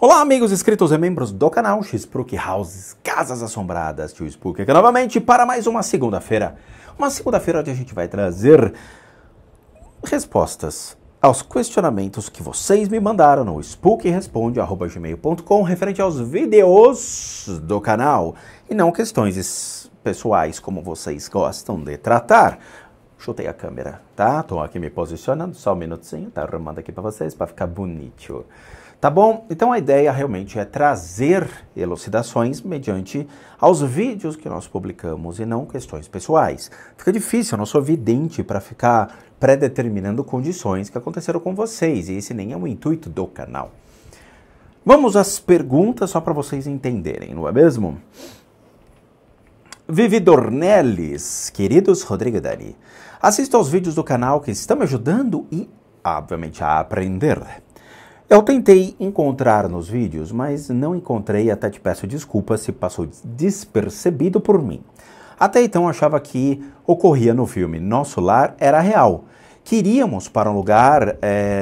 Olá, amigos inscritos e membros do canal Spooky Houses, Casas Assombradas, Tio Spook aqui novamente para mais uma segunda-feira. Uma segunda-feira onde a gente vai trazer respostas aos questionamentos que vocês me mandaram no spookyresponde@gmail.com referente aos vídeos do canal e não questões pessoais como vocês gostam de tratar. Chutei a câmera, tá? Tô aqui me posicionando, só um minutinho, tá arrumando aqui para vocês para ficar bonito. Tá bom? Então a ideia realmente é trazer elucidações mediante aos vídeos que nós publicamos e não questões pessoais. Fica difícil, eu não sou vidente para ficar predeterminando condições que aconteceram com vocês, e esse nem é o intuito do canal. Vamos às perguntas só para vocês entenderem, não é mesmo? Vivi Dornelles, queridos Rodrigo e Dani, assista aos vídeos do canal que estão me ajudando e, obviamente, a aprender. Eu tentei encontrar nos vídeos, mas não encontrei, até te peço desculpas se passou despercebido por mim. Até então achava que ocorria no filme Nosso Lar era real. Queríamos para um lugar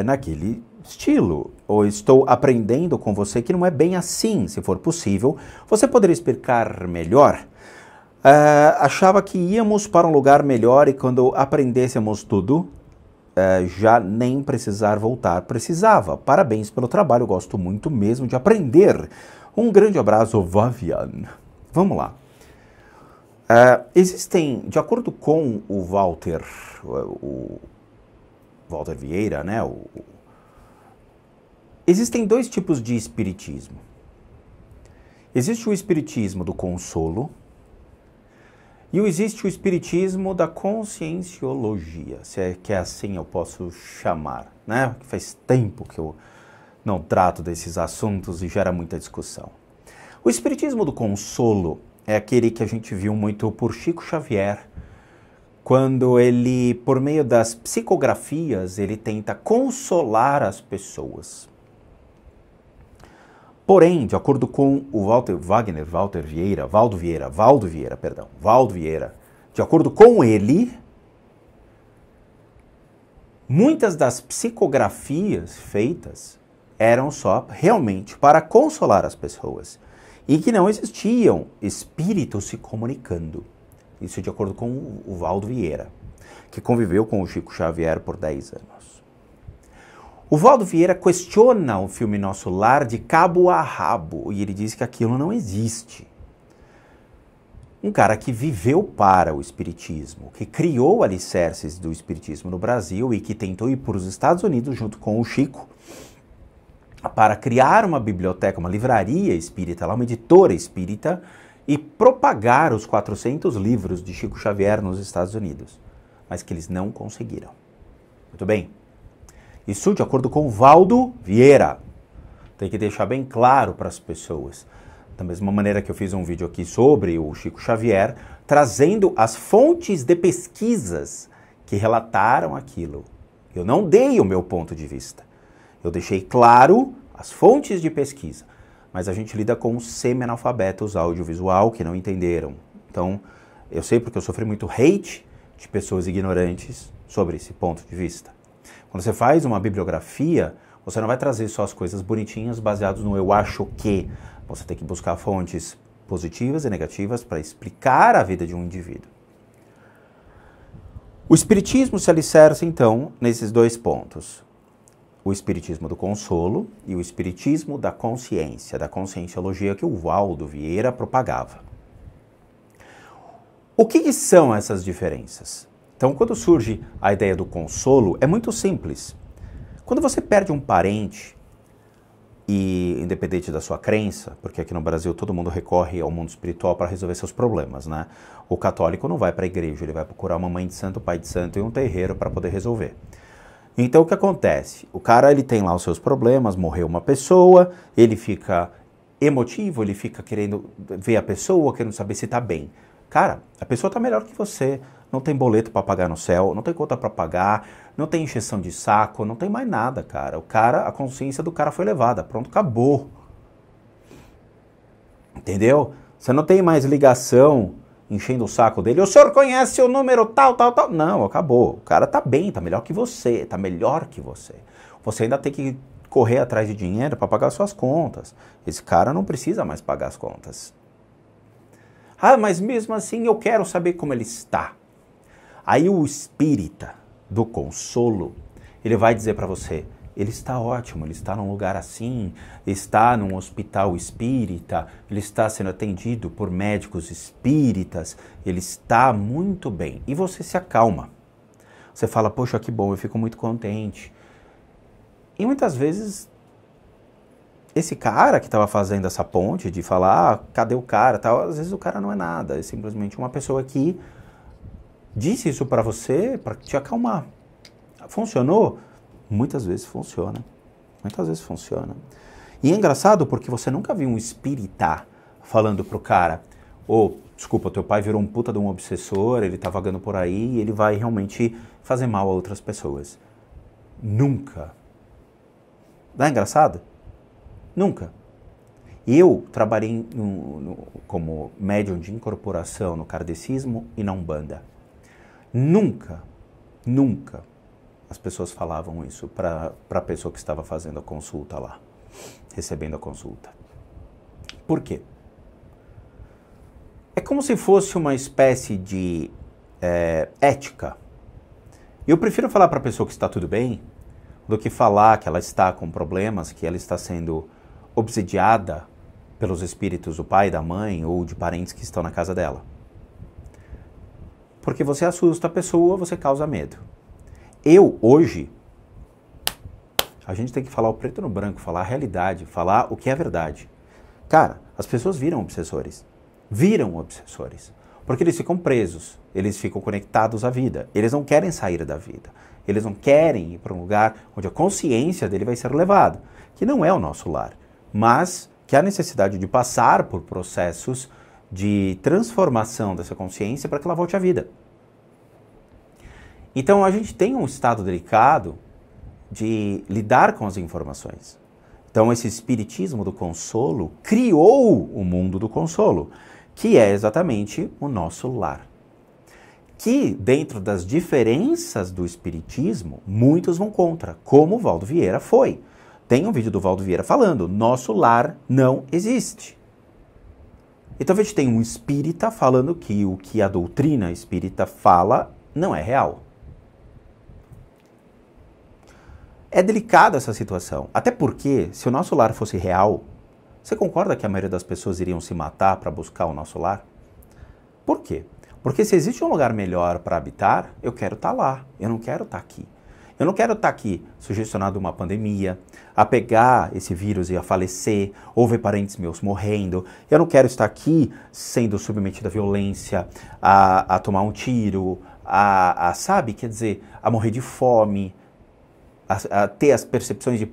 naquele estilo. Ou estou aprendendo com você que não é bem assim, se for possível. Você poderia explicar melhor? Achava que íamos para um lugar melhor e quando aprendêssemos tudo, já nem precisar voltar precisava. Parabéns pelo trabalho, gosto muito mesmo de aprender. Um grande abraço, Vavian. Vamos lá. Existem, de acordo com o Walter Vieira, né? Existem dois tipos de espiritismo. Existe o espiritismo do consolo, e existe o espiritismo da conscienciologia, se é que assim eu posso chamar, né? Faz tempo que eu não trato desses assuntos e gera muita discussão. O espiritismo do consolo é aquele que a gente viu muito por Chico Xavier, quando ele, por meio das psicografias, ele tenta consolar as pessoas. Porém, de acordo com o Valdo Vieira, de acordo com ele, muitas das psicografias feitas eram só realmente para consolar as pessoas e que não existiam espíritos se comunicando. Isso de acordo com o Valdo Vieira, que conviveu com o Chico Xavier por 10 anos. O Valdo Vieira questiona o filme Nosso Lar de cabo a rabo e ele diz que aquilo não existe. Um cara que viveu para o espiritismo, que criou alicerces do espiritismo no Brasil e que tentou ir para os Estados Unidos junto com o Chico para criar uma biblioteca, uma livraria espírita, uma editora espírita e propagar os 400 livros de Chico Xavier nos Estados Unidos, mas que eles não conseguiram. Muito bem. Isso de acordo com o Valdo Vieira. Tem que deixar bem claro para as pessoas. Da mesma maneira que eu fiz um vídeo aqui sobre o Chico Xavier, trazendo as fontes de pesquisas que relataram aquilo. Eu não dei o meu ponto de vista. Eu deixei claro as fontes de pesquisa. Mas a gente lida com semi-analfabetos audiovisual que não entenderam. Então, eu sei porque eu sofri muito hate de pessoas ignorantes sobre esse ponto de vista. Quando você faz uma bibliografia, você não vai trazer só as coisas bonitinhas baseadas no eu acho que. Você tem que buscar fontes positivas e negativas para explicar a vida de um indivíduo. O espiritismo se alicerça, então, nesses dois pontos. O espiritismo do consolo e o espiritismo da consciência, da conscienciologia que o Valdo Vieira propagava. O que são essas diferenças? Então, quando surge a ideia do consolo, é muito simples. Quando você perde um parente, e independente da sua crença, porque aqui no Brasil todo mundo recorre ao mundo espiritual para resolver seus problemas, né? O católico não vai para a igreja, ele vai procurar uma mãe de santo, um pai de santo e um terreiro para poder resolver. Então, o que acontece? O cara, ele tem lá os seus problemas, morreu uma pessoa, ele fica emotivo, ele fica querendo ver a pessoa, querendo saber se está bem. Cara, a pessoa está melhor que você. Não tem boleto para pagar no céu, não tem conta para pagar, não tem encheção de saco, não tem mais nada, cara. A consciência do cara foi levada, pronto, acabou. Entendeu? Você não tem mais ligação enchendo o saco dele. O senhor conhece o número tal. Não, acabou. O cara tá bem, tá melhor que você, tá melhor que você. Você ainda tem que correr atrás de dinheiro para pagar suas contas. Esse cara não precisa mais pagar as contas. Ah, mas mesmo assim eu quero saber como ele está. Aí o espírita do consolo, ele vai dizer para você, ele está ótimo, ele está num lugar assim, está num hospital espírita, ele está sendo atendido por médicos espíritas, ele está muito bem. E você se acalma. Você fala, poxa, que bom, eu fico muito contente. E muitas vezes, esse cara que estava fazendo essa ponte de falar, ah, cadê o cara, tal, às vezes o cara não é nada, é simplesmente uma pessoa que disse isso para você, para te acalmar. Funcionou? Muitas vezes funciona. Muitas vezes funciona. E é engraçado porque você nunca viu um espírita falando pro cara, desculpa, teu pai virou um puta de um obsessor, ele tá vagando por aí e ele vai realmente fazer mal a outras pessoas. Nunca. Não é engraçado? Nunca. Eu trabalhei como médium de incorporação no kardecismo e na Umbanda. Nunca as pessoas falavam isso para a pessoa que estava fazendo a consulta lá, recebendo a consulta. Por quê? É como se fosse uma espécie de ética. Eu prefiro falar para a pessoa que está tudo bem do que falar que ela está com problemas, que ela está sendo obsidiada pelos espíritos do pai, da mãe ou de parentes que estão na casa dela. Porque você assusta a pessoa, você causa medo. Hoje, a gente tem que falar o preto no branco, falar a realidade, falar o que é verdade. Cara, as pessoas viram obsessores. Porque eles ficam presos, eles ficam conectados à vida. Eles não querem sair da vida. Eles não querem ir para um lugar onde a consciência dele vai ser levada, que não é o nosso lar, mas que há necessidade de passar por processos de transformação dessa consciência para que ela volte à vida. Então a gente tem um estado delicado de lidar com as informações. Então esse espiritismo do consolo criou o mundo do consolo, que é exatamente o nosso lar. Que dentro das diferenças do espiritismo, muitos vão contra, como o Valdo Vieira foi. Tem um vídeo do Valdo Vieira falando, nosso lar não existe. Então a gente tem um espírita falando que o que a doutrina espírita fala não é real. É delicada essa situação, até porque se o nosso lar fosse real, você concorda que a maioria das pessoas iriam se matar para buscar o nosso lar? Por quê? Porque se existe um lugar melhor para habitar, eu quero estar lá, eu não quero estar aqui. Eu não quero estar aqui sugestionado a uma pandemia, a pegar esse vírus e a falecer, ou ver parentes meus morrendo. Eu não quero estar aqui sendo submetido à violência, a tomar um tiro, sabe, quer dizer, a morrer de fome, a ter as percepções de,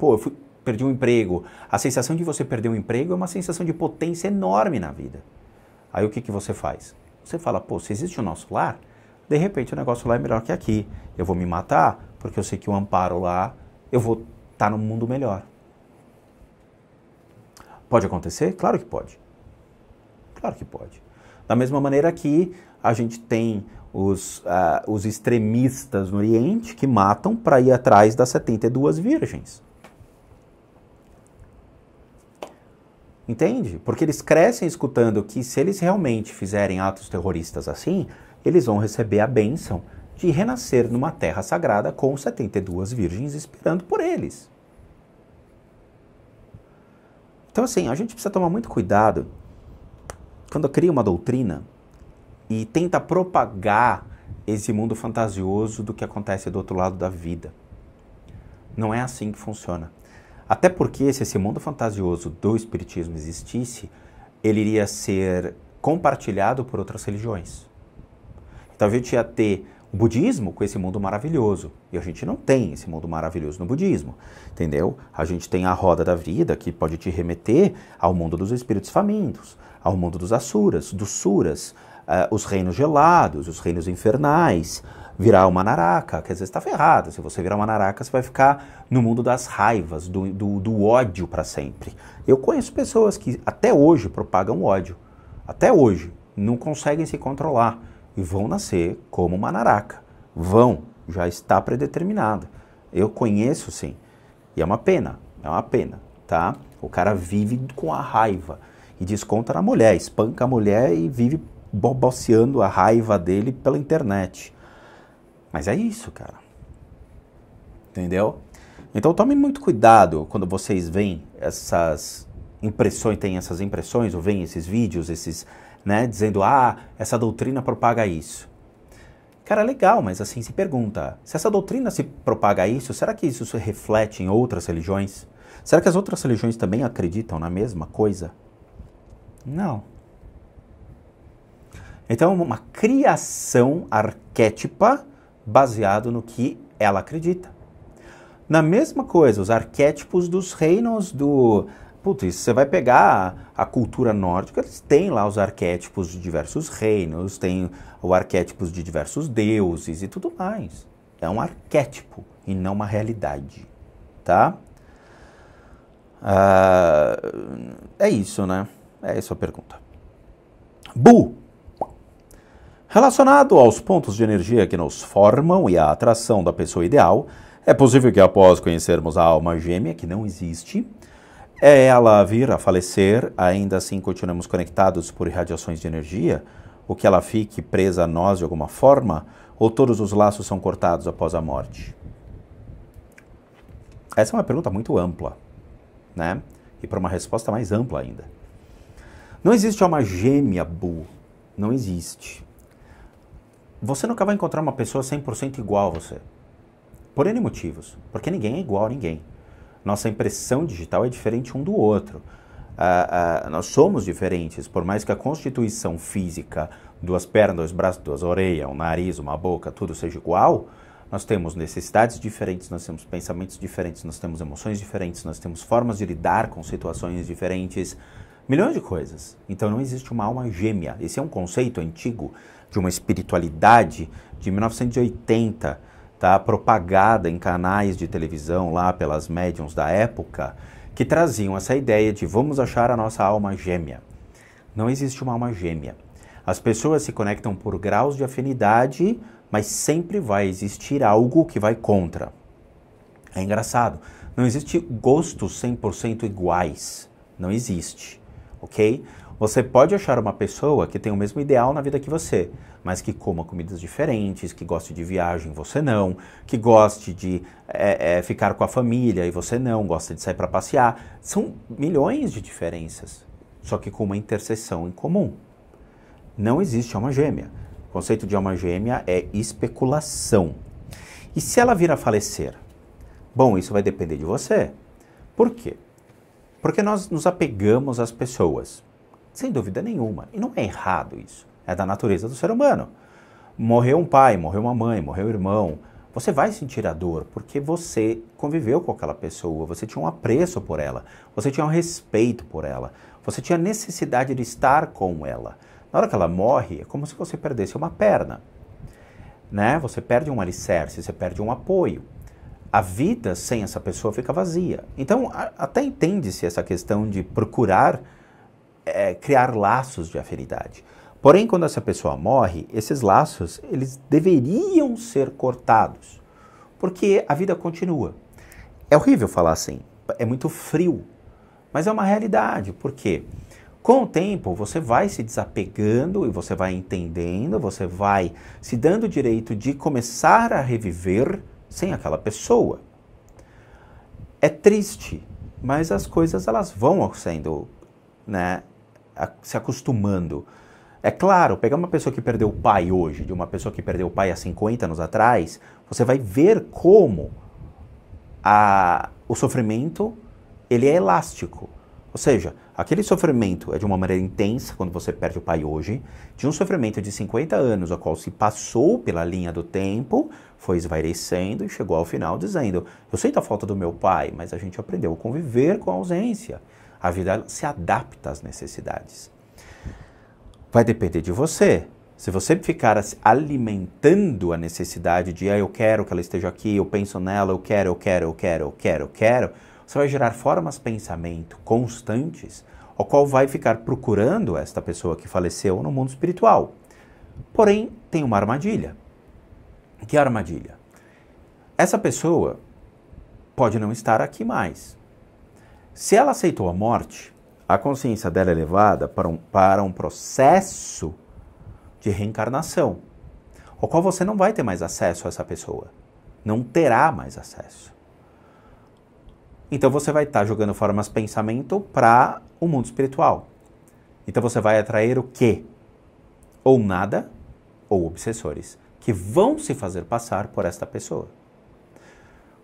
perdi um emprego. A sensação de você perder um emprego é uma sensação de potência enorme na vida. Aí o que você faz? Você fala, se existe o nosso lar, de repente o negócio lá é melhor que aqui. Eu vou me matar porque eu sei que o amparo lá, eu vou estar num mundo melhor. Pode acontecer? Claro que pode. Claro que pode. Da mesma maneira que a gente tem os extremistas no Oriente que matam para ir atrás das 72 virgens. Entende? Porque eles crescem escutando que se eles realmente fizerem atos terroristas assim, eles vão receber a bênção de renascer numa terra sagrada com 72 virgens esperando por eles. Então assim, a gente precisa tomar muito cuidado quando cria uma doutrina e tenta propagar esse mundo fantasioso do que acontece do outro lado da vida. Não é assim que funciona. Até porque se esse mundo fantasioso do espiritismo existisse, ele iria ser compartilhado por outras religiões. Então a gente ia ter o budismo com esse mundo maravilhoso. E a gente não tem esse mundo maravilhoso no budismo, entendeu? A gente tem a roda da vida que pode te remeter ao mundo dos espíritos famintos, ao mundo dos asuras, dos suras, os reinos gelados, os reinos infernais, virar uma naraka, quer dizer, você está ferrado. Se você virar uma naraka, você vai ficar no mundo das raivas, do ódio para sempre. Eu conheço pessoas que até hoje propagam ódio, até hoje, não conseguem se controlar e vão nascer como uma naraka. Já está predeterminado. Eu conheço sim, e é uma pena, É uma pena, tá? O cara vive com a raiva e desconta na mulher, espanca a mulher e vive boboceando a raiva dele pela internet. Mas é isso, cara. Entendeu? Então tome muito cuidado quando vocês veem essas impressões, tem essas impressões, ou veem esses vídeos, esses, né, dizendo, essa doutrina propaga isso. Cara, legal, mas assim, se pergunta, se essa doutrina se propaga isso, será que isso se reflete em outras religiões? Será que as outras religiões também acreditam na mesma coisa? Não. Então, uma criação arquétipa baseado no que ela acredita. Na mesma coisa, os arquétipos dos reinos do... Putz, você vai pegar a cultura nórdica, eles têm lá os arquétipos de diversos reinos, tem os arquétipos de diversos deuses e tudo mais. É um arquétipo e não uma realidade, tá? É isso, né? É essa a pergunta. Bu! Relacionado aos pontos de energia que nos formam e à atração da pessoa ideal, é possível que após conhecermos a alma gêmea, que não existe, ela vir a falecer, ainda assim continuamos conectados por irradiações de energia, ou que ela fique presa a nós de alguma forma, ou todos os laços são cortados após a morte? Essa é uma pergunta muito ampla, né? E para uma resposta mais ampla ainda. Não existe alma gêmea, Bu. Não existe. Você nunca vai encontrar uma pessoa 100% igual a você. Por N motivos. Porque ninguém é igual a ninguém. Nossa impressão digital é diferente um do outro. Nós somos diferentes, por mais que a constituição física, 2 pernas, 2 braços, 2 orelhas, um nariz, uma boca, tudo seja igual, nós temos necessidades diferentes, nós temos pensamentos diferentes, nós temos emoções diferentes, nós temos formas de lidar com situações diferentes, milhões de coisas. Então não existe uma alma gêmea. Esse é um conceito antigo de uma espiritualidade de 1980, tá, propagada em canais de televisão lá pelas médiums da época, que traziam essa ideia de vamos achar a nossa alma gêmea. Não existe uma alma gêmea. As pessoas se conectam por graus de afinidade, mas sempre vai existir algo que vai contra. É engraçado. Não existe gostos 100% iguais. Não existe, ok? Você pode achar uma pessoa que tem o mesmo ideal na vida que você, mas que coma comidas diferentes, que goste de viagem, você não, que goste de ficar com a família e você não, gosta de sair para passear. São milhões de diferenças, só que com uma interseção em comum. Não existe alma gêmea. O conceito de alma gêmea é especulação. E se ela vir a falecer? Bom, isso vai depender de você. Por quê? Porque nós nos apegamos às pessoas. Sem dúvida nenhuma. E não é errado isso. É da natureza do ser humano. Morreu um pai, morreu uma mãe, morreu um irmão. Você vai sentir a dor porque você conviveu com aquela pessoa, você tinha um apreço por ela, você tinha um respeito por ela, você tinha necessidade de estar com ela. Na hora que ela morre, é como se você perdesse uma perna, né? Você perde um alicerce, você perde um apoio. A vida sem essa pessoa fica vazia. Então, até entende-se essa questão de procurar criar laços de afinidade. Porém, quando essa pessoa morre, esses laços, eles deveriam ser cortados, porque a vida continua. É horrível falar assim, é muito frio, mas é uma realidade, porque com o tempo você vai se desapegando e você vai entendendo, você vai se dando o direito de começar a reviver sem aquela pessoa. É triste, mas as coisas elas vão sendo, né, se acostumando. É claro, pegar uma pessoa que perdeu o pai hoje, de uma pessoa que perdeu o pai há 50 anos atrás, você vai ver como o sofrimento ele é elástico. Ou seja, aquele sofrimento é de uma maneira intensa quando você perde o pai hoje, de um sofrimento de 50 anos, a qual se passou pela linha do tempo, foi esvairecendo e chegou ao final dizendo, eu sinto a falta do meu pai, mas a gente aprendeu a conviver com a ausência. A vida se adapta às necessidades. Vai depender de você. Se você ficar alimentando a necessidade de eu quero que ela esteja aqui, eu penso nela, eu quero, você vai gerar formas de pensamento constantes, o qual vai ficar procurando esta pessoa que faleceu no mundo espiritual. Porém, tem uma armadilha. Que armadilha? Essa pessoa pode não estar aqui mais. Se ela aceitou a morte, a consciência dela é levada para um processo de reencarnação, ao qual você não vai ter mais acesso a essa pessoa. Não terá mais acesso. Então você vai estar jogando formas de pensamento para o mundo espiritual. Então você vai atrair o quê? Ou nada, ou obsessores, que vão se fazer passar por esta pessoa.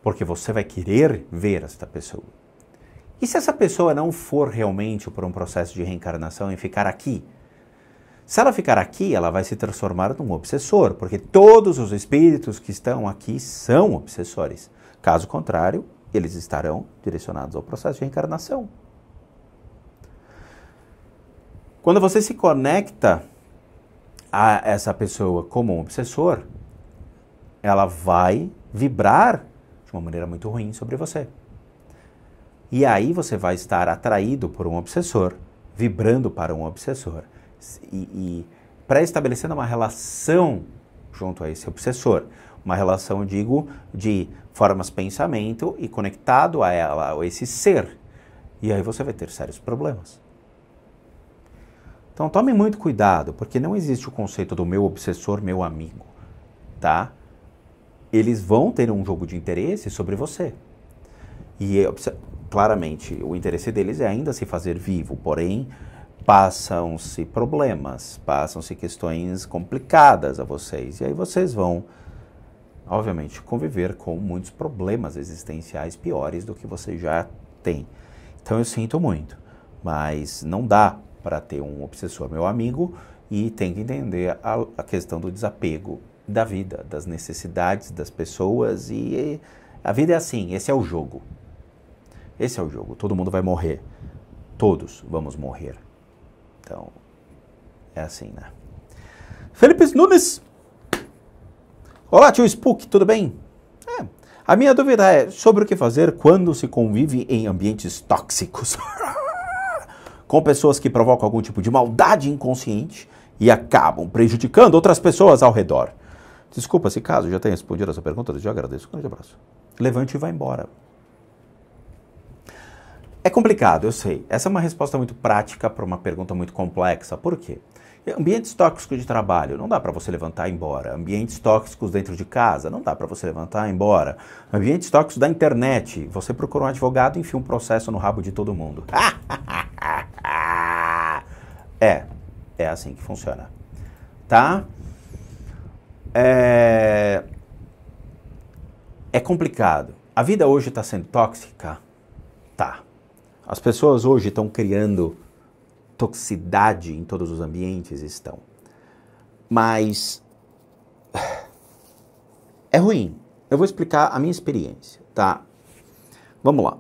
Porque você vai querer ver esta pessoa. E se essa pessoa não for realmente por um processo de reencarnação e ficar aqui? Se ela ficar aqui, ela vai se transformar num obsessor, porque todos os espíritos que estão aqui são obsessores. Caso contrário, eles estarão direcionados ao processo de reencarnação. Quando você se conecta a essa pessoa como um obsessor, ela vai vibrar de uma maneira muito ruim sobre você. E aí você vai estar atraído por um obsessor, vibrando para um obsessor. E pré-estabelecendo uma relação junto a esse obsessor. Uma relação, digo, de formas de pensamento e conectado a ela, a esse ser. E aí você vai ter sérios problemas. Então tome muito cuidado, porque não existe o conceito do meu obsessor, meu amigo, tá? Eles vão ter um jogo de interesse sobre você. E claramente o interesse deles é ainda se fazer vivo, porém passam-se problemas, passam-se questões complicadas a vocês. E aí vocês vão, obviamente, conviver com muitos problemas existenciais piores do que você já tem. Então eu sinto muito, mas não dá para ter um obsessor, meu amigo, e tem que entender a questão do desapego da vida, das necessidades das pessoas, e a vida é assim, esse é o jogo. Esse é o jogo, todo mundo vai morrer, todos vamos morrer. Então, é assim, né? Felipe Nunes! Olá, tio Spook, tudo bem? A minha dúvida é sobre o que fazer quando se convive em ambientes tóxicos. Com pessoas que provocam algum tipo de maldade inconsciente e acabam prejudicando outras pessoas ao redor. Desculpa se caso já tenha respondido a sua pergunta, eu já agradeço. Um grande abraço. Levante e vá embora. É complicado, eu sei. Essa é uma resposta muito prática para uma pergunta muito complexa. Por quê? Ambientes tóxicos de trabalho, não dá para você levantar e ir embora. Ambientes tóxicos dentro de casa, não dá para você levantar e ir embora. Ambientes tóxicos da internet, você procura um advogado e enfia um processo no rabo de todo mundo. É assim que funciona. Tá? É complicado. A vida hoje está sendo tóxica? Tá. As pessoas hoje estão criando toxicidade em todos os ambientes? Estão. Mas é ruim. Eu vou explicar a minha experiência, tá? Vamos lá.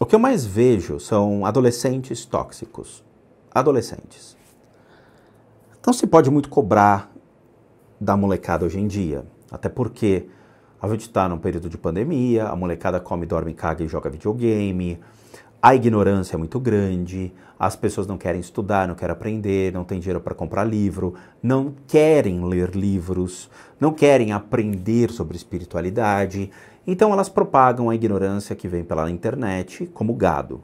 O que eu mais vejo são adolescentes tóxicos. Adolescentes. Não se pode muito cobrar da molecada hoje em dia. Até porque a gente está num período de pandemia, a molecada come, dorme, caga e joga videogame, a ignorância é muito grande, as pessoas não querem estudar, não querem aprender, não têm dinheiro para comprar livro, não querem ler livros, não querem aprender sobre espiritualidade, então elas propagam a ignorância que vem pela internet como gado.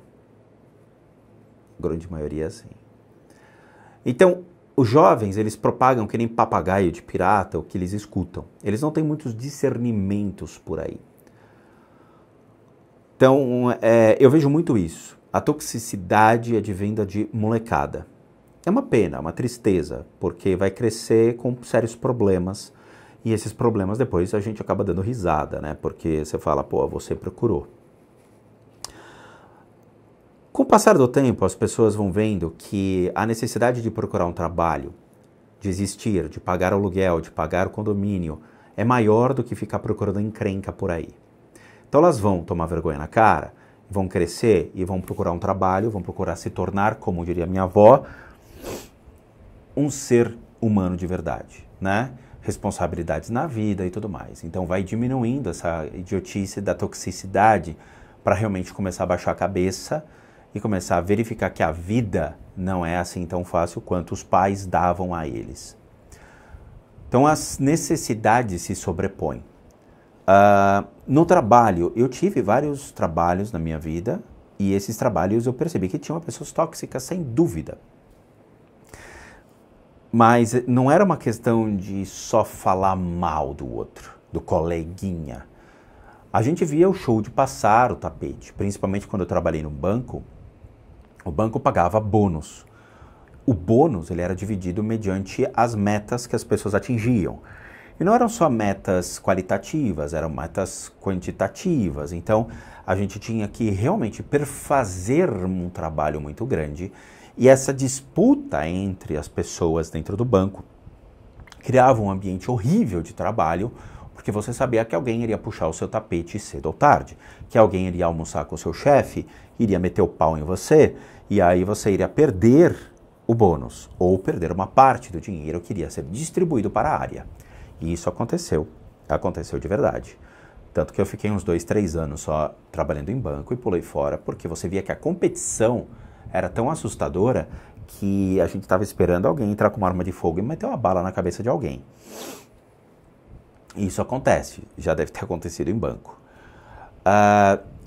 A grande maioria é assim. Então, os jovens, eles propagam que nem papagaio de pirata o que eles escutam. Eles não têm muitos discernimentos por aí. Então, eu vejo muito isso. A toxicidade advinda de molecada. É uma pena, uma tristeza, porque vai crescer com sérios problemas. E esses problemas depois a gente acaba dando risada, né? Porque você fala, pô, você procurou. Com o passar do tempo, as pessoas vão vendo que a necessidade de procurar um trabalho, de existir, de pagar aluguel, de pagar o condomínio, é maior do que ficar procurando encrenca por aí. Então elas vão tomar vergonha na cara, vão crescer e vão procurar um trabalho, vão procurar se tornar, como diria minha avó, um ser humano de verdade, né? Responsabilidades na vida e tudo mais. Então vai diminuindo essa idiotice da toxicidade para realmente começar a baixar a cabeça e começar a verificar que a vida não é assim tão fácil quanto os pais davam a eles. Então as necessidades se sobrepõem. No trabalho, eu tive vários trabalhos na minha vida e esses trabalhos eu percebi que tinham pessoas tóxicas, sem dúvida. Mas não era uma questão de só falar mal do outro, do coleguinha. A gente via o show de passar o tapete, principalmente quando eu trabalhei no banco. O banco pagava bônus. O bônus ele era dividido mediante as metas que as pessoas atingiam. E não eram só metas qualitativas, eram metas quantitativas. Então, a gente tinha que realmente perfazer um trabalho muito grande. E essa disputa entre as pessoas dentro do banco criava um ambiente horrível de trabalho, porque você sabia que alguém iria puxar o seu tapete cedo ou tarde, que alguém iria almoçar com o seu chefe, iria meter o pau em você, e aí você iria perder o bônus, ou perder uma parte do dinheiro que iria ser distribuído para a área. E isso aconteceu de verdade. Tanto que eu fiquei uns 2, 3 anos só trabalhando em banco e pulei fora, porque você via que a competição era tão assustadora que a gente estava esperando alguém entrar com uma arma de fogo e meter uma bala na cabeça de alguém. Isso acontece, já deve ter acontecido em banco.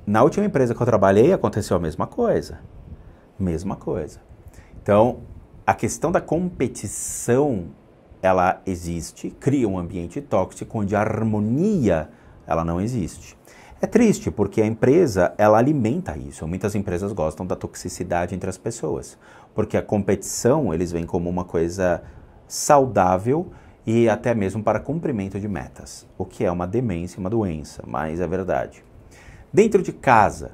Na última empresa que eu trabalhei, aconteceu a mesma coisa. Mesma coisa. Então, a questão da competição, ela existe, cria um ambiente tóxico onde a harmonia, ela não existe. É triste, porque a empresa, ela alimenta isso. Muitas empresas gostam da toxicidade entre as pessoas, porque a competição, eles veem como uma coisa saudável e até mesmo para cumprimento de metas, o que é uma demência, uma doença, mas é verdade. Dentro de casa,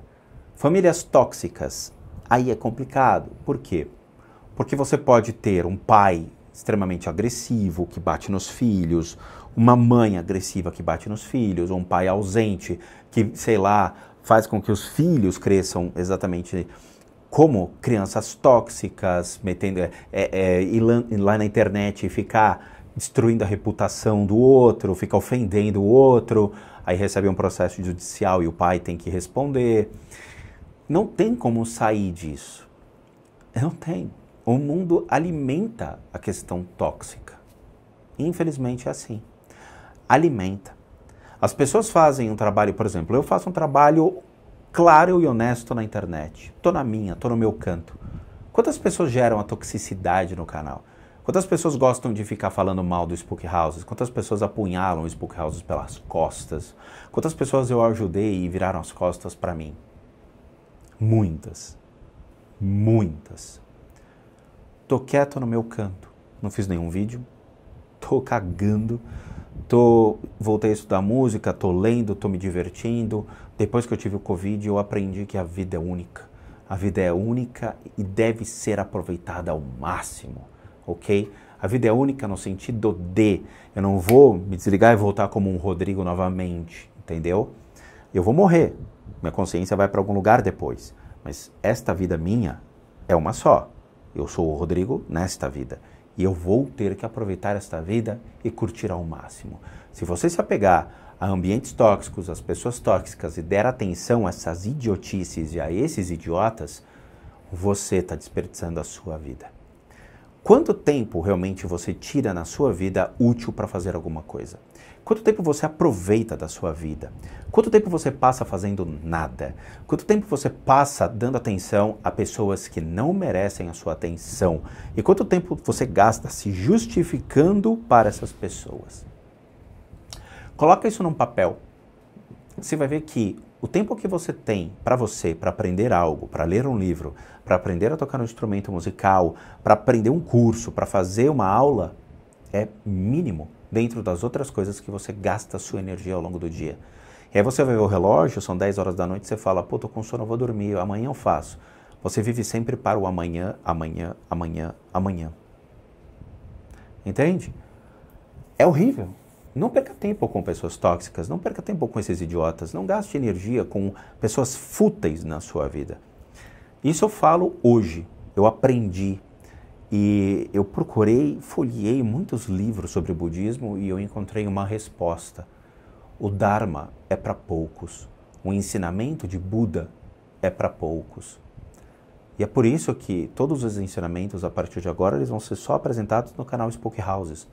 famílias tóxicas, aí é complicado. Por quê? Porque você pode ter um pai extremamente agressivo, que bate nos filhos, uma mãe agressiva que bate nos filhos, ou um pai ausente que, sei lá, faz com que os filhos cresçam exatamente como crianças tóxicas, metendo ir lá na internet e ficar destruindo a reputação do outro, fica ofendendo o outro, aí recebe um processo judicial e o pai tem que responder. Não tem como sair disso. Não tem. O mundo alimenta a questão tóxica. Infelizmente é assim. Alimenta. As pessoas fazem um trabalho, por exemplo, eu faço um trabalho claro e honesto na internet. Tô na minha, tô no meu canto. Quantas pessoas geram a toxicidade no canal? Quantas pessoas gostam de ficar falando mal do Spook Houses? Quantas pessoas apunhalam o Spook Houses pelas costas? Quantas pessoas eu ajudei e viraram as costas para mim? Muitas. Muitas. Tô quieto no meu canto. Não fiz nenhum vídeo. Tô cagando. Voltei a estudar música, tô lendo, tô me divertindo. Depois que eu tive o Covid, eu aprendi que a vida é única. A vida é única e deve ser aproveitada ao máximo. Ok? A vida é única no sentido de eu não vou me desligar e voltar como um Rodrigo novamente, entendeu? Eu vou morrer, minha consciência vai para algum lugar depois, mas esta vida minha é uma só. Eu sou o Rodrigo nesta vida e eu vou ter que aproveitar esta vida e curtir ao máximo. Se você se apegar a ambientes tóxicos, às pessoas tóxicas e der atenção a essas idiotices e a esses idiotas, você está desperdiçando a sua vida. Quanto tempo realmente você tira na sua vida útil para fazer alguma coisa? Quanto tempo você aproveita da sua vida? Quanto tempo você passa fazendo nada? Quanto tempo você passa dando atenção a pessoas que não merecem a sua atenção? E quanto tempo você gasta se justificando para essas pessoas? Coloca isso num papel. Você vai ver que o tempo que você tem para aprender algo, para ler um livro, para aprender a tocar um instrumento musical, para aprender um curso, para fazer uma aula, é mínimo dentro das outras coisas que você gasta a sua energia ao longo do dia. E aí você vai ver o relógio, são 10 horas da noite, você fala, pô, tô com sono, eu vou dormir, amanhã eu faço. Você vive sempre para o amanhã, amanhã, amanhã, amanhã. Entende? É horrível. Não perca tempo com pessoas tóxicas, não perca tempo com esses idiotas, não gaste energia com pessoas fúteis na sua vida. Isso eu falo hoje, eu aprendi e eu procurei, folheei muitos livros sobre budismo e eu encontrei uma resposta. O Dharma é para poucos, o ensinamento de Buda é para poucos. E é por isso que todos os ensinamentos a partir de agora eles vão ser só apresentados no canal Spook Houses.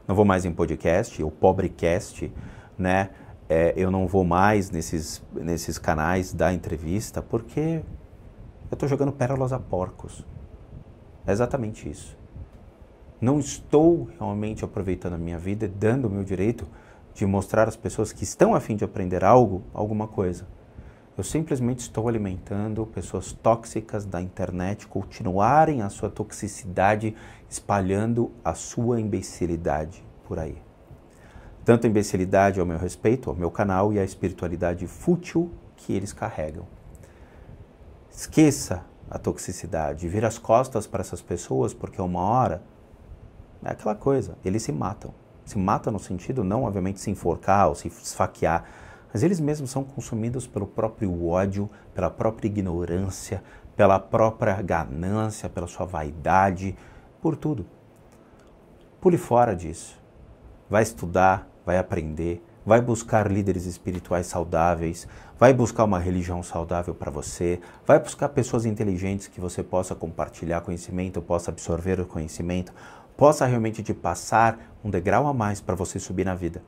Não vou mais em podcast, ou pobrecast, né? eu não vou mais nesses canais da entrevista porque eu estou jogando pérolas a porcos. É exatamente isso. Não estou realmente aproveitando a minha vida e dando o meu direito de mostrar às pessoas que estão a fim de aprender alguma coisa. Eu simplesmente estou alimentando pessoas tóxicas da internet continuarem a sua toxicidade, espalhando a sua imbecilidade por aí. Tanto a imbecilidade ao meu respeito, ao meu canal, e a espiritualidade fútil que eles carregam. Esqueça a toxicidade, vira as costas para essas pessoas, porque uma hora é aquela coisa, eles se matam. Se matam no sentido não, obviamente, se enforcar ou se esfaquear, mas eles mesmos são consumidos pelo próprio ódio, pela própria ignorância, pela própria ganância, pela sua vaidade, por tudo. Pule fora disso. Vai estudar, vai aprender, vai buscar líderes espirituais saudáveis, vai buscar uma religião saudável para você, vai buscar pessoas inteligentes que você possa compartilhar conhecimento, possa absorver o conhecimento, possa realmente te passar um degrau a mais para você subir na vida.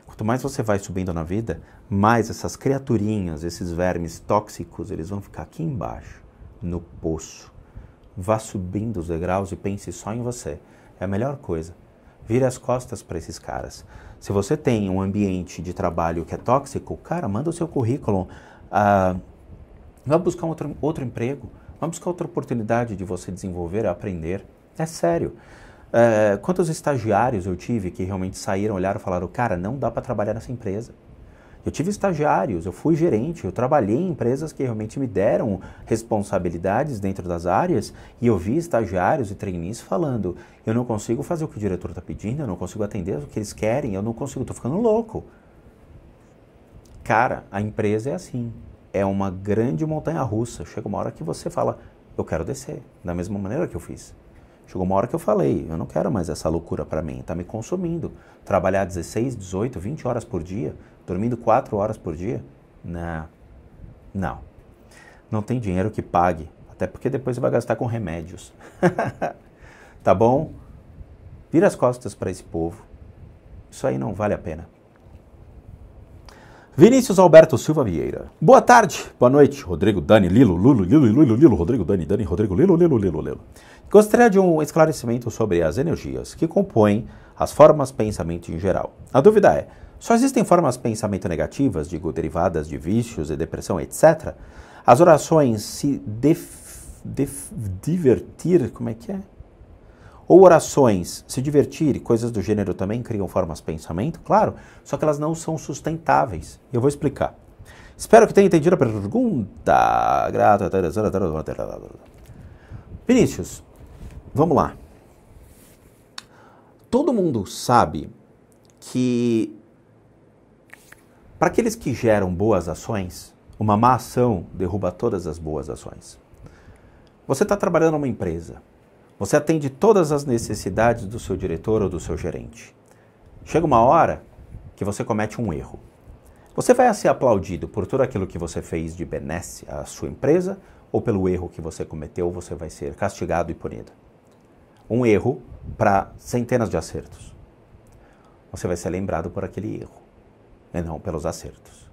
Quanto mais você vai subindo na vida, mais essas criaturinhas, esses vermes tóxicos, eles vão ficar aqui embaixo, no poço. Vá subindo os degraus e pense só em você. É a melhor coisa. Vire as costas para esses caras. Se você tem um ambiente de trabalho que é tóxico, cara, manda o seu currículo. Vai buscar outro emprego. Vai buscar outra oportunidade de você desenvolver e aprender. É sério. Quantos estagiários eu tive que realmente saíram, olharam e falaram, cara, não dá para trabalhar nessa empresa. Eu tive estagiários, eu fui gerente, eu trabalhei em empresas que realmente me deram responsabilidades dentro das áreas e eu vi estagiários e trainees falando, eu não consigo fazer o que o diretor está pedindo, eu não consigo atender o que eles querem, eu não consigo, estou ficando louco. Cara, a empresa é assim, é uma grande montanha-russa. Chega uma hora que você fala, eu quero descer, da mesma maneira que eu fiz. Chegou uma hora que eu falei, eu não quero mais essa loucura para mim, está me consumindo. Trabalhar 16, 18, 20 horas por dia, dormindo 4 horas por dia? Não. Não tem dinheiro que pague, até porque depois você vai gastar com remédios. Tá bom? Vira as costas para esse povo. Isso aí não vale a pena. Vinícius Alberto Silva Vieira. Boa tarde, boa noite, Rodrigo, Dani, Lilo, Rodrigo, Dani, Rodrigo, Lilo. Gostaria de um esclarecimento sobre as energias que compõem as formas de pensamento em geral. A dúvida é, só existem formas de pensamento negativas, digo, derivadas de vícios e depressão, etc. As orações se divertir, como é que é? Ou orações se divertir e coisas do gênero também criam formas de pensamento? Claro, só que elas não são sustentáveis. Eu vou explicar. Espero que tenha entendido a pergunta. Vinícius, vamos lá. Todo mundo sabe que para aqueles que geram boas ações, uma má ação derruba todas as boas ações. Você está trabalhando numa empresa. Você atende todas as necessidades do seu diretor ou do seu gerente. Chega uma hora que você comete um erro. Você vai ser aplaudido por tudo aquilo que você fez de benesse à sua empresa ou pelo erro que você cometeu, você vai ser castigado e punido. Um erro para centenas de acertos. Você vai ser lembrado por aquele erro e não pelos acertos.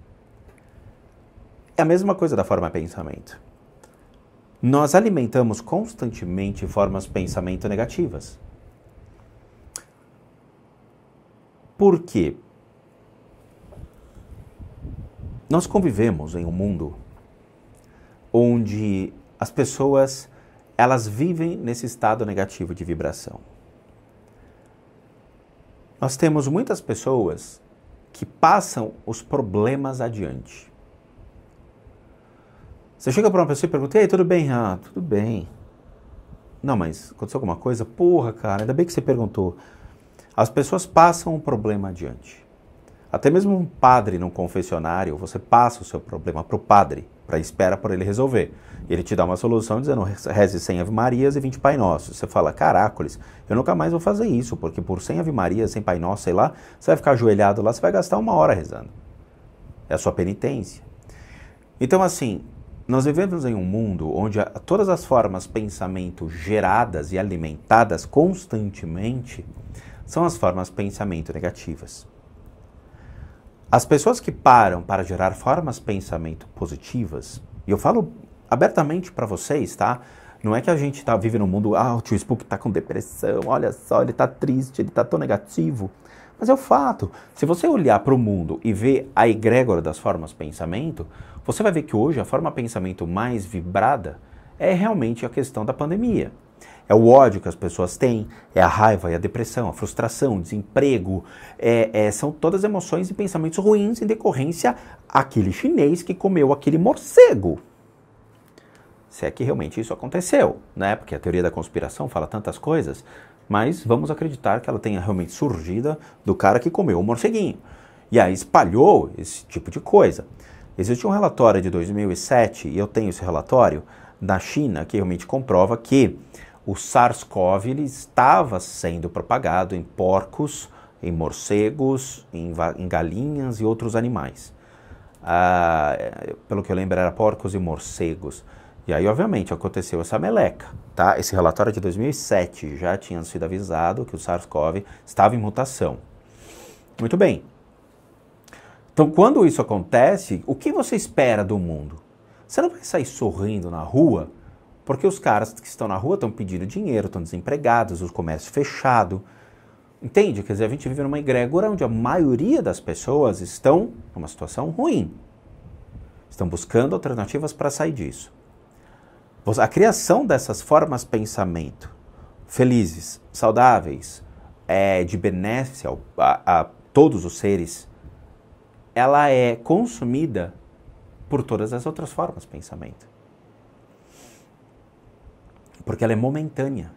É a mesma coisa da forma de pensamento. Nós alimentamos constantemente formas de pensamento negativas. Por quê? Nós convivemos em um mundo onde as pessoas, elas vivem nesse estado negativo de vibração. Nós temos muitas pessoas que passam os problemas adiante. Você chega para uma pessoa e pergunta, ei, tudo bem? Ah, tudo bem. Não, mas aconteceu alguma coisa? Porra, cara, ainda bem que você perguntou. As pessoas passam o problema adiante. Até mesmo um padre num confessionário, você passa o seu problema para o padre, para espera por ele resolver. Ele te dá uma solução dizendo, reze 100 Ave Marias e 20 Pai Nossos. Você fala, caracoles, eu nunca mais vou fazer isso, porque por 100 Ave Marias, 100 Pai Nosso, sei lá, você vai ficar ajoelhado lá, você vai gastar 1 hora rezando. É a sua penitência. Então, assim, nós vivemos em um mundo onde todas as formas de pensamento geradas e alimentadas constantemente são as formas de pensamento negativas. As pessoas que param para gerar formas de pensamento positivas, e eu falo abertamente para vocês, tá? Não é que a gente vive num mundo, o tio Spook tá com depressão, olha só, ele tá triste, ele tá tão negativo. Mas é o fato. Se você olhar para o mundo e ver a egrégora das formas de pensamento, você vai ver que hoje a forma de pensamento mais vibrada é realmente a questão da pandemia. É o ódio que as pessoas têm, é a raiva, é a depressão, a frustração, o desemprego, são todas emoções e pensamentos ruins em decorrência àquele chinês que comeu aquele morcego. Se é que realmente isso aconteceu, né? Porque a teoria da conspiração fala tantas coisas, mas vamos acreditar que ela tenha realmente surgido do cara que comeu o morceguinho. E aí espalhou esse tipo de coisa. Existe um relatório de 2007, e eu tenho esse relatório, da China, que realmente comprova que o SARS-CoV estava sendo propagado em porcos, em morcegos, em galinhas e outros animais. Pelo que eu lembro, era porcos e morcegos. E aí, obviamente, aconteceu essa meleca. Tá? Esse relatório é de 2007, já tinha sido avisado que o SARS-CoV estava em mutação. Muito bem. Então, quando isso acontece, o que você espera do mundo? Você não vai sair sorrindo na rua, porque os caras que estão na rua estão pedindo dinheiro, estão desempregados, o comércio fechado. Entende? Quer dizer, a gente vive numa egrégora onde a maioria das pessoas estão numa situação ruim. Estão buscando alternativas para sair disso. A criação dessas formas de pensamento felizes, saudáveis, de benéfica a todos os seres, ela é consumida por todas as outras formas de pensamento. Porque ela é momentânea.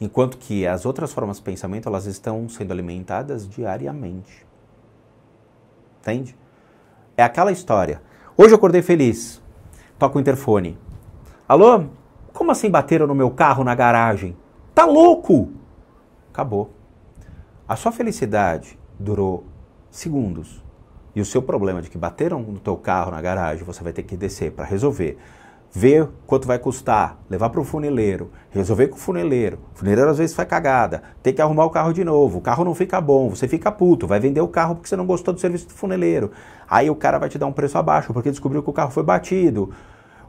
Enquanto que as outras formas de pensamento, elas estão sendo alimentadas diariamente. Entende? É aquela história. Hoje eu acordei feliz. Toco o interfone. Alô? Como assim bateram no meu carro na garagem? Tá louco? Acabou. A sua felicidade durou segundos. E o seu problema de que bateram no teu carro na garagem, você vai ter que descer para resolver. Ver quanto vai custar, levar para o funileiro, resolver com o funeleiro às vezes faz cagada, tem que arrumar o carro de novo, o carro não fica bom, você fica puto, vai vender o carro porque você não gostou do serviço do funeleiro. Aí o cara vai te dar um preço abaixo porque descobriu que o carro foi batido.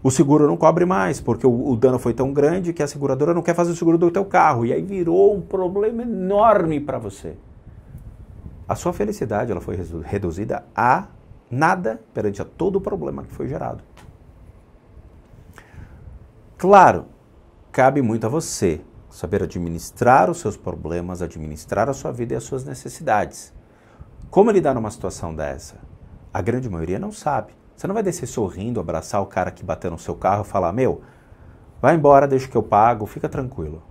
O seguro não cobre mais porque o dano foi tão grande que a seguradora não quer fazer o seguro do teu carro. E aí virou um problema enorme para você. A sua felicidade ela foi reduzida a nada perante a todo o problema que foi gerado. Claro, cabe muito a você saber administrar os seus problemas, administrar a sua vida e as suas necessidades. Como lidar numa situação dessa? A grande maioria não sabe. Você não vai descer sorrindo, abraçar o cara que bateu no seu carro e falar, meu, vai embora, deixa que eu pago, fica tranquilo.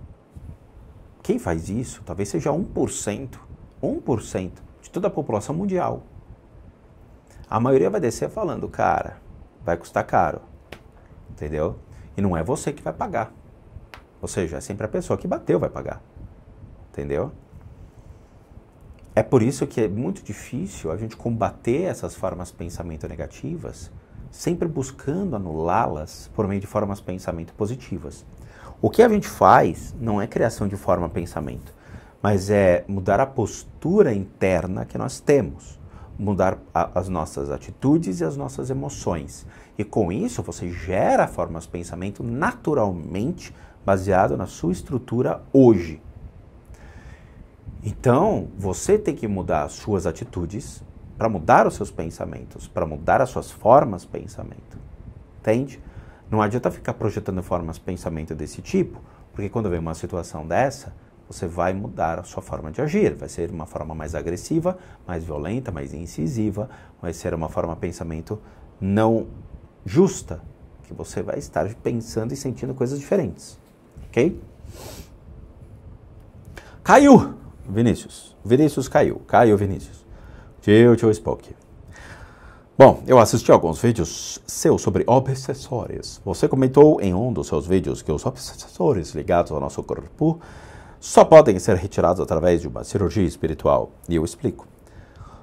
Quem faz isso talvez seja 1% de toda a população mundial. A maioria vai descer falando, cara, vai custar caro, entendeu? E não é você que vai pagar. Ou seja, é sempre a pessoa que bateu vai pagar. Entendeu? É por isso que é muito difícil a gente combater essas formas de pensamento negativas, sempre buscando anulá-las por meio de formas de pensamento positivas. O que a gente faz não é criação de forma de pensamento, mas é mudar a postura interna que nós temos. Mudar as nossas atitudes e as nossas emoções. E com isso você gera formas de pensamento naturalmente baseado na sua estrutura hoje. Então, você tem que mudar as suas atitudes para mudar os seus pensamentos, para mudar as suas formas de pensamento. Entende? Não adianta ficar projetando formas de pensamento desse tipo, porque quando vem uma situação dessa, você vai mudar a sua forma de agir. Vai ser uma forma mais agressiva, mais violenta, mais incisiva. Vai ser uma forma de pensamento não justa, que você vai estar pensando e sentindo coisas diferentes. Ok? Caiu, Vinícius. Vinícius caiu. Caiu, Vinícius. Tio Spock. Bom, eu assisti alguns vídeos seus sobre obsessores. Você comentou em um dos seus vídeos que os obsessores ligados ao nosso corpo só podem ser retirados através de uma cirurgia espiritual. E eu explico.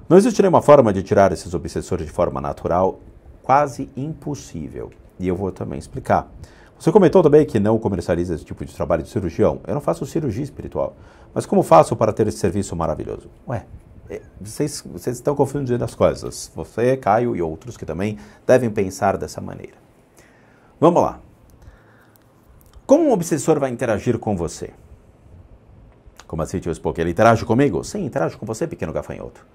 Não existe nenhuma forma de tirar esses obsessores de forma natural, quase impossível. E eu vou também explicar. Você comentou também que não comercializa esse tipo de trabalho de cirurgião. Eu não faço cirurgia espiritual. Mas como faço para ter esse serviço maravilhoso? Ué, Vocês estão confundindo as coisas. Você, Caio e outros que também devem pensar dessa maneira. Vamos lá. Como um obsessor vai interagir com você? Como assim, tio Spock? Ele interage comigo? Sim, interage com você, pequeno gafanhoto.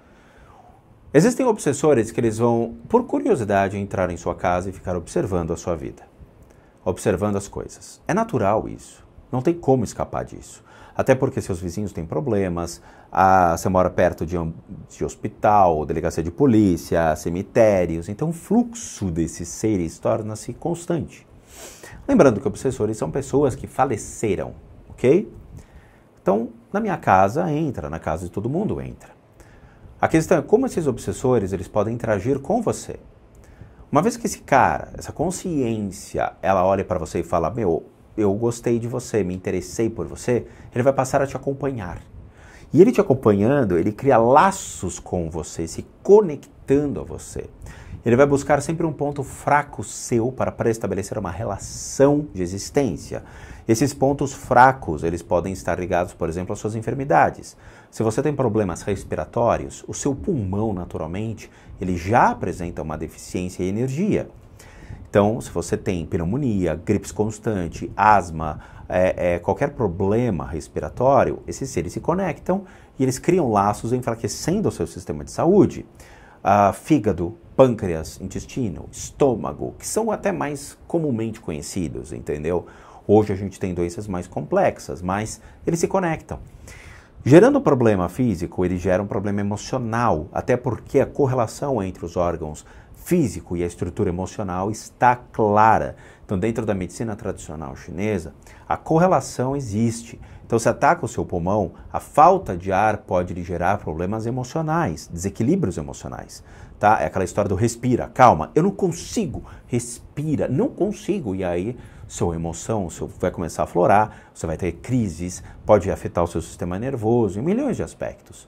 Existem obsessores que eles vão, por curiosidade, entrar em sua casa e ficar observando a sua vida. Observando as coisas. É natural isso. Não tem como escapar disso. Até porque seus vizinhos têm problemas, você mora perto de hospital, delegacia de polícia, cemitérios. Então o fluxo desses seres torna-se constante. Lembrando que obsessores são pessoas que faleceram, ok? Então, na minha casa entra, na casa de todo mundo entra. A questão é como esses obsessores eles podem interagir com você. Uma vez que esse cara, essa consciência, ela olha para você e fala, meu, eu gostei de você, me interessei por você, ele vai passar a te acompanhar. E ele te acompanhando, ele cria laços com você, se conectando a você. Ele vai buscar sempre um ponto fraco seu para estabelecer uma relação de existência. Esses pontos fracos, eles podem estar ligados, por exemplo, às suas enfermidades. Se você tem problemas respiratórios, o seu pulmão, naturalmente, ele já apresenta uma deficiência em energia. Então, se você tem pneumonia, gripe constante, asma, qualquer problema respiratório, esses seres se conectam e eles criam laços enfraquecendo o seu sistema de saúde. Fígado, pâncreas, intestino, estômago, que são até mais comumente conhecidos, entendeu? Hoje a gente tem doenças mais complexas, mas eles se conectam. Gerando um problema físico, ele gera um problema emocional, até porque a correlação entre os órgãos físico e a estrutura emocional está clara. Então, dentro da medicina tradicional chinesa, a correlação existe. Então, se ataca o seu pulmão, a falta de ar pode lhe gerar problemas emocionais, desequilíbrios emocionais. Tá? É aquela história do respira, calma, eu não consigo, respira, não consigo. E aí, sua emoção vai começar a aflorar, você vai ter crises, pode afetar o seu sistema nervoso em milhões de aspectos.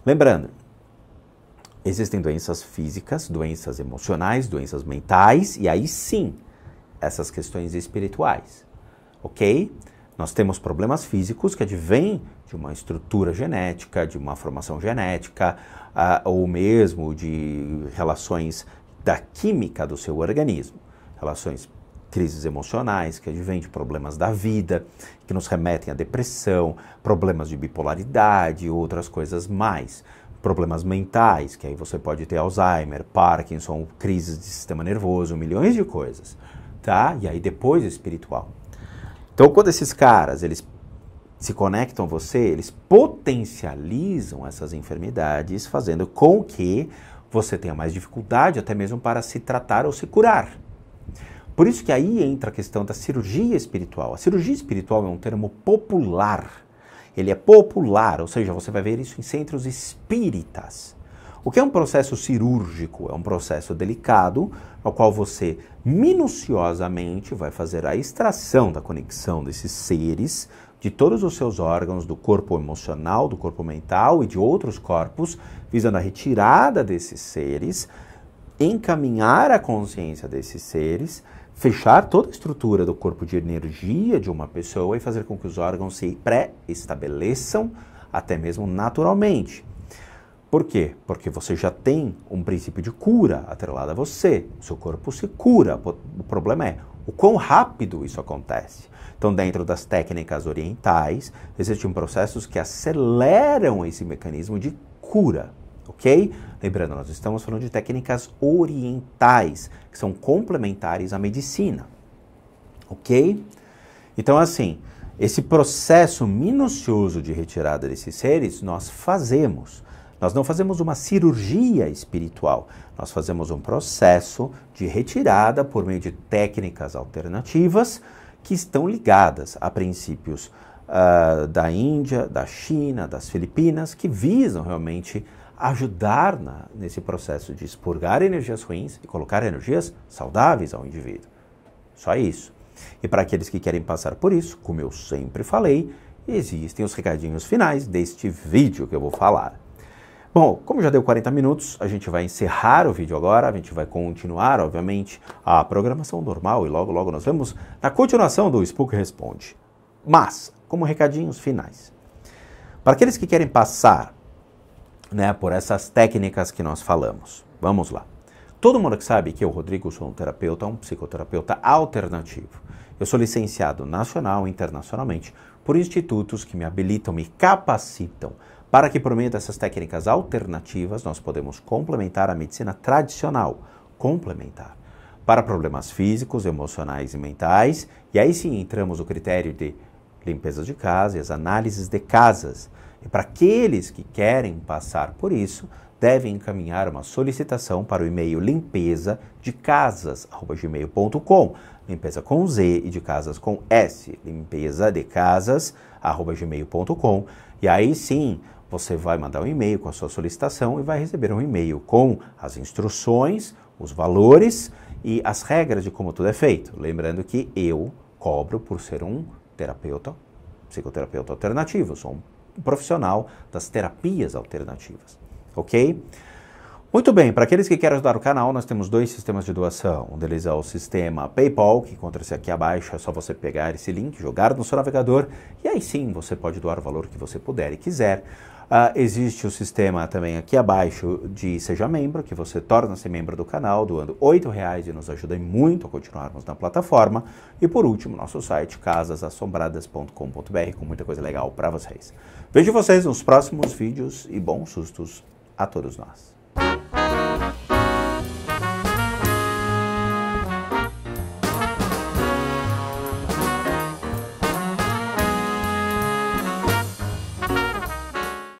Lembrando, existem doenças físicas, doenças emocionais, doenças mentais e aí sim, essas questões espirituais, ok? Nós temos problemas físicos que advêm de uma estrutura genética, de uma formação genética, ou mesmo de relações da química do seu organismo, crises emocionais que advêm de problemas da vida, que nos remetem à depressão, problemas de bipolaridade e outras coisas mais. Problemas mentais, que aí você pode ter Alzheimer, Parkinson, crises de sistema nervoso, milhões de coisas, tá? E aí depois espiritual. Então, quando esses caras, eles se conectam a você, eles potencializam essas enfermidades, fazendo com que você tenha mais dificuldade até mesmo para se tratar ou se curar. Por isso que aí entra a questão da cirurgia espiritual. A cirurgia espiritual é um termo popular. Ele é popular, ou seja, você vai ver isso em centros espíritas. O que é um processo cirúrgico? É um processo delicado, no qual você minuciosamente vai fazer a extração da conexão desses seres, de todos os seus órgãos, do corpo emocional, do corpo mental e de outros corpos, visando a retirada desses seres, encaminhar a consciência desses seres, fechar toda a estrutura do corpo de energia de uma pessoa e fazer com que os órgãos se pré-estabeleçam até mesmo naturalmente. Por quê? Porque você já tem um princípio de cura atrelado a você. O seu corpo se cura. O problema é o quão rápido isso acontece. Então, dentro das técnicas orientais, existem processos que aceleram esse mecanismo de cura. Ok? Lembrando, nós estamos falando de técnicas orientais, que são complementares à medicina. Ok? Então, assim, esse processo minucioso de retirada desses seres, nós fazemos. Nós não fazemos uma cirurgia espiritual, nós fazemos um processo de retirada por meio de técnicas alternativas que estão ligadas a princípios da Índia, da China, das Filipinas, que visam realmente ajudar nesse processo de expurgar energias ruins e colocar energias saudáveis ao indivíduo. Só isso. E para aqueles que querem passar por isso, como eu sempre falei, existem os recadinhos finais deste vídeo que eu vou falar. Bom, como já deu 40 minutos, a gente vai encerrar o vídeo agora, a gente vai continuar, obviamente, a programação normal e logo, logo nós vemos na continuação do Spook Responde. Mas, como recadinhos finais, para aqueles que querem passar né, por essas técnicas que nós falamos. Vamos lá. Todo mundo que sabe que eu, Rodrigo, sou um terapeuta, um psicoterapeuta alternativo. Eu sou licenciado nacional e internacionalmente por institutos que me habilitam, me capacitam para que por meio dessas técnicas alternativas nós podemos complementar a medicina tradicional, complementar, para problemas físicos, emocionais e mentais. E aí sim entramos no critério de limpeza de casa e as análises de casas. E para aqueles que querem passar por isso, devem encaminhar uma solicitação para o e-mail limpezadecasas@gmail.com, limpeza com Z e de casas com S, limpezadecasas@gmail.com, e aí sim você vai mandar um e-mail com a sua solicitação e vai receber um e-mail com as instruções, os valores e as regras de como tudo é feito. Lembrando que eu cobro por ser um terapeuta, psicoterapeuta alternativo, sou um profissional das terapias alternativas. Ok? Muito bem, para aqueles que querem ajudar o canal, nós temos 2 sistemas de doação. Um deles é o sistema PayPal, que encontra-se aqui abaixo, é só você pegar esse link, jogar no seu navegador, e aí sim você pode doar o valor que você puder e quiser. Existe o sistema também aqui abaixo de Seja Membro, que você torna-se membro do canal, doando R$8 e nos ajuda muito a continuarmos na plataforma. E por último, nosso site casasassombradas.com.br, com muita coisa legal para vocês. Vejo vocês nos próximos vídeos e bons sustos a todos nós.